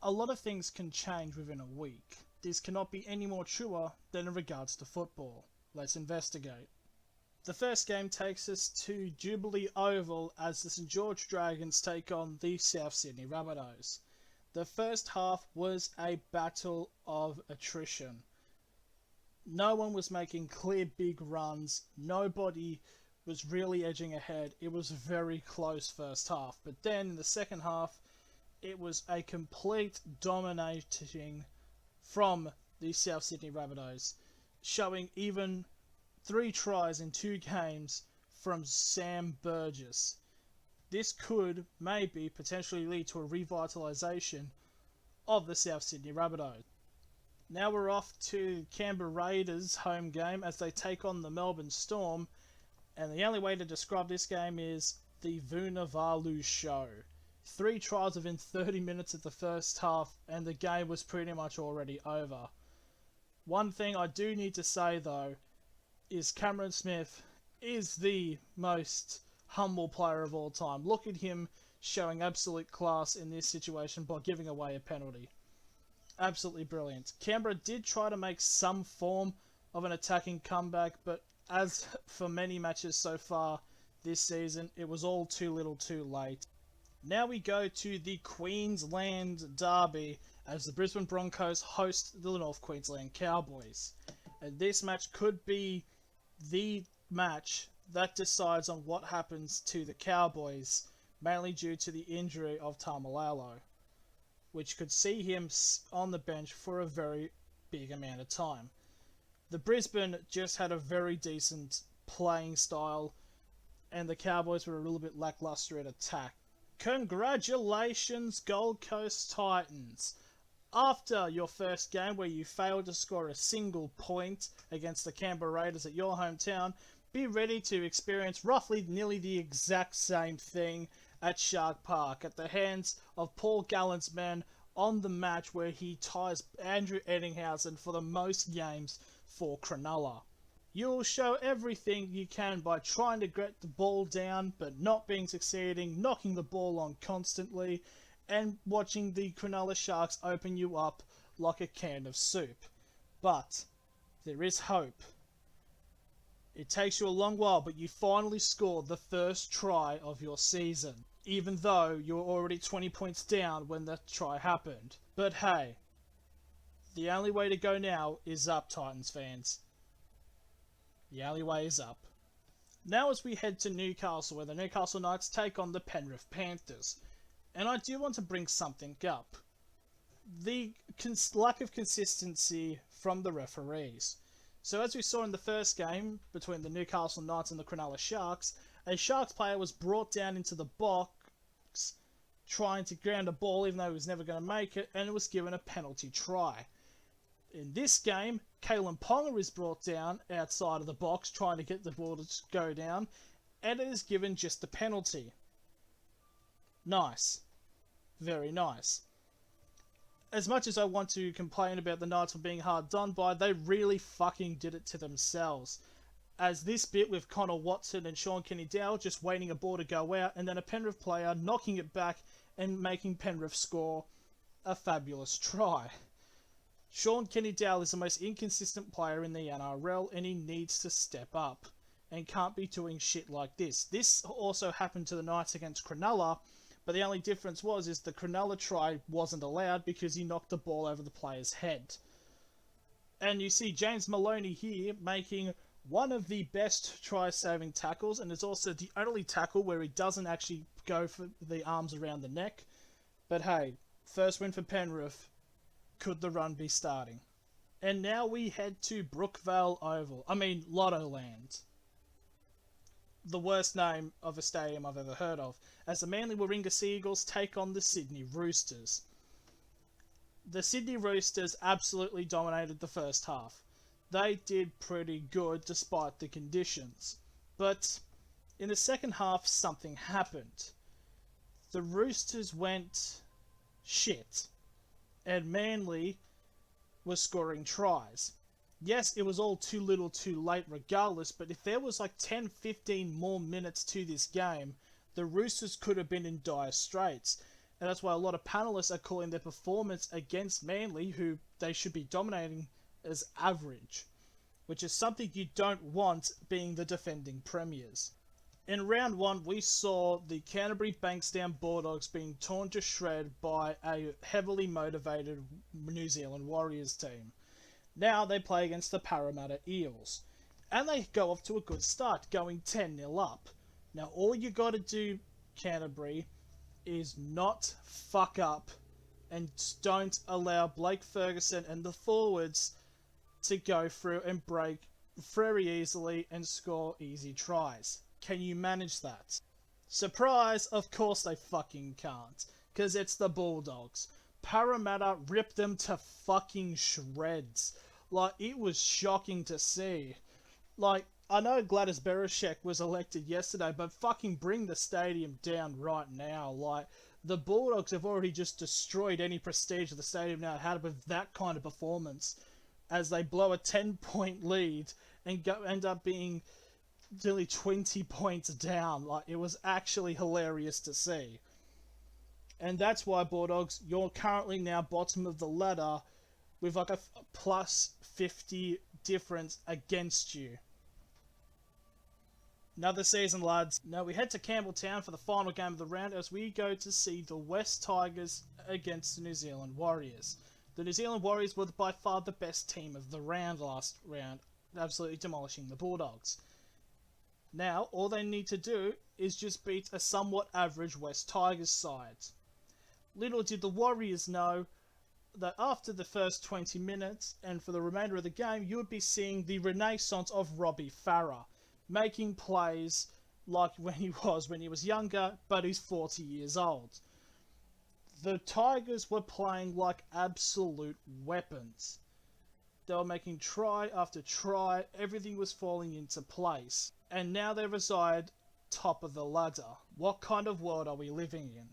A lot of things can change within a week. This cannot be any more truer than in regards to football. Let's investigate. The first game takes us to Jubilee Oval as the St George Dragons take on the South Sydney Rabbitohs. The first half was a battle of attrition. No one was making clear big runs. Nobody was really edging ahead. It was a very close first half. But then in the second half, it was a complete dominating from the South Sydney Rabbitohs, showing even 3 tries in 2 games from Sam Burgess. This could maybe potentially lead to a revitalisation of the South Sydney Rabbitohs. Now we're off to Canberra Raiders home game as they take on the Melbourne Storm, and the only way to describe this game is the Vunivalu show. 3 tries within 30 minutes of the first half and the game was pretty much already over. One thing I do need to say though is Cameron Smith is the most humble player of all time. Look at him showing absolute class in this situation by giving away a penalty. Absolutely brilliant. Canberra did try to make some form of an attacking comeback, but as for many matches so far this season, it was all too little too late. Now we go to the Queensland Derby as the Brisbane Broncos host the North Queensland Cowboys. And this match could be the match that decides on what happens to the Cowboys, mainly due to the injury of Tamalalo, which could see him on the bench for a very big amount of time. The Brisbane just had a very decent playing style, and the Cowboys were a little bit lackluster at attack. Congratulations, Gold Coast Titans! After your first game where you failed to score a single point against the Canberra Raiders at your hometown, be ready to experience roughly nearly the exact same thing at Shark Park at the hands of Paul Gallant's men on the match where he ties Andrew Eddinghausen for the most games for Cronulla. You'll show everything you can by trying to get the ball down but not being succeeding, knocking the ball on constantly, and watching the Cronulla Sharks open you up like a can of soup. But there is hope. It takes you a long while, but you finally scored the first try of your season, even though you were already 20 points down when that try happened. But hey, the only way to go now is up, Titans fans. The only way is up. Now as we head to Newcastle, where the Newcastle Knights take on the Penrith Panthers. And I do want to bring something up. The lack of consistency from the referees. So as we saw in the first game between the Newcastle Knights and the Cronulla Sharks, a Sharks player was brought down into the box trying to ground a ball even though he was never going to make it, and it was given a penalty try. In this game, Kalen Ponga is brought down outside of the box trying to get the ball to go down, and it is given just a penalty. Nice. Very nice. As much as I want to complain about the Knights for being hard done by, they really fucking did it to themselves. As this bit with Connor Watson and Sean Kenny-Dowell just waiting a ball to go out, and then a Penrith player knocking it back and making Penrith score a fabulous try. Sean Kenny-Dowell is the most inconsistent player in the NRL, and he needs to step up and can't be doing shit like this. This also happened to the Knights against Cronulla, but the only difference is the Cronulla try wasn't allowed because he knocked the ball over the player's head. And you see James Maloney here making one of the best try-saving tackles, and it's also the only tackle where he doesn't actually go for the arms around the neck. But hey, first win for Penrith. Could the run be starting? And now we head to Brookvale Oval. Lottoland. The worst name of a stadium I've ever heard of, as the Manly Warringah Seagulls take on the Sydney Roosters. The Sydney Roosters absolutely dominated the first half. They did pretty good despite the conditions. But in the second half, something happened. The Roosters went shit, and Manly was scoring tries. Yes, it was all too little too late regardless, but if there was like 10-15 more minutes to this game, the Roosters could have been in dire straits. And that's why a lot of panelists are calling their performance against Manly, who they should be dominating, as average, which is something you don't want being the defending premiers. In round 1, we saw the Canterbury Bankstown Bulldogs being torn to shred by a heavily motivated New Zealand Warriors team. Now they play against the Parramatta Eels, and they go off to a good start, going 10-0 up. Now all you got to do, Canterbury, is not fuck up and don't allow Blake Ferguson and the forwards to go through and break very easily and score easy tries. Can you manage that? Surprise, of course they fucking can't, because it's the Bulldogs. Parramatta ripped them to fucking shreds. Like, it was shocking to see. Like, I know Gladys Berejiklian was elected yesterday, but fucking bring the stadium down right now. Like, the Bulldogs have already just destroyed any prestige of the stadium now had with that kind of performance, as they blow a 10-point lead and end up being nearly 20 points down. Like, it was actually hilarious to see. And that's why, Bulldogs, you're currently now bottom of the ladder with like a plus 50 difference against you. Another season, lads. Now we head to Campbelltown for the final game of the round as we go to see the West Tigers against the New Zealand Warriors. The New Zealand Warriors were by far the best team of the round last round, absolutely demolishing the Bulldogs. Now, all they need to do is just beat a somewhat average West Tigers side. Little did the Warriors know that after the first 20 minutes, and for the remainder of the game, you would be seeing the renaissance of Robbie Farah, making plays like when he was younger, but he's 40 years old. The Tigers were playing like absolute weapons. They were making try after try, everything was falling into place. And now they reside top of the ladder. What kind of world are we living in?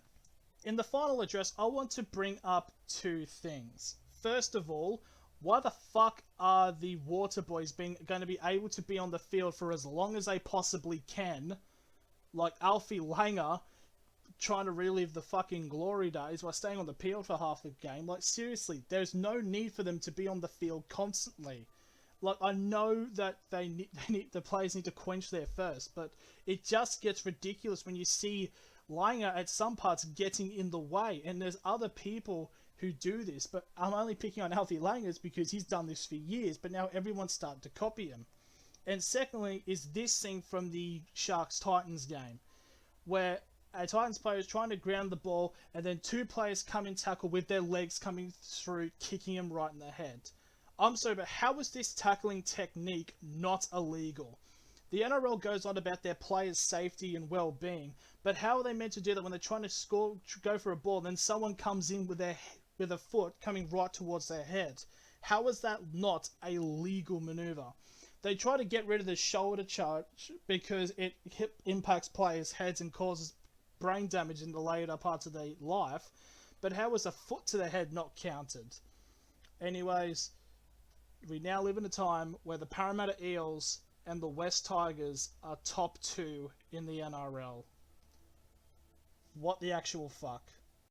In the final address, I want to bring up two things. First of all, why the fuck are the Water Boys going to be able to be on the field for as long as they possibly can? Like Alfie Langer trying to relive the fucking glory days while staying on the field for half the game. Like, seriously, there's no need for them to be on the field constantly. Like, I know that the players need to quench their thirst, but it just gets ridiculous when you see Langer at some parts getting in the way, and there's other people who do this, but I'm only picking on Alfie Langers because he's done this for years, but now everyone's starting to copy him. And secondly, is this thing from the Sharks-Titans game, where a Titans player is trying to ground the ball, and then two players come in tackle with their legs coming through, kicking him right in the head. I'm sorry, but how is this tackling technique not illegal? The NRL goes on about their players' safety and well-being, but how are they meant to do that when they're trying to go for a ball, and then someone comes in with a foot coming right towards their head? How is that not a legal maneuver? They try to get rid of the shoulder charge because it impacts players' heads and causes brain damage in the later parts of their life, but how is a foot to the head not counted? Anyways, we now live in a time where the Parramatta Eels and the West Tigers are top 2 in the NRL. What the actual fuck?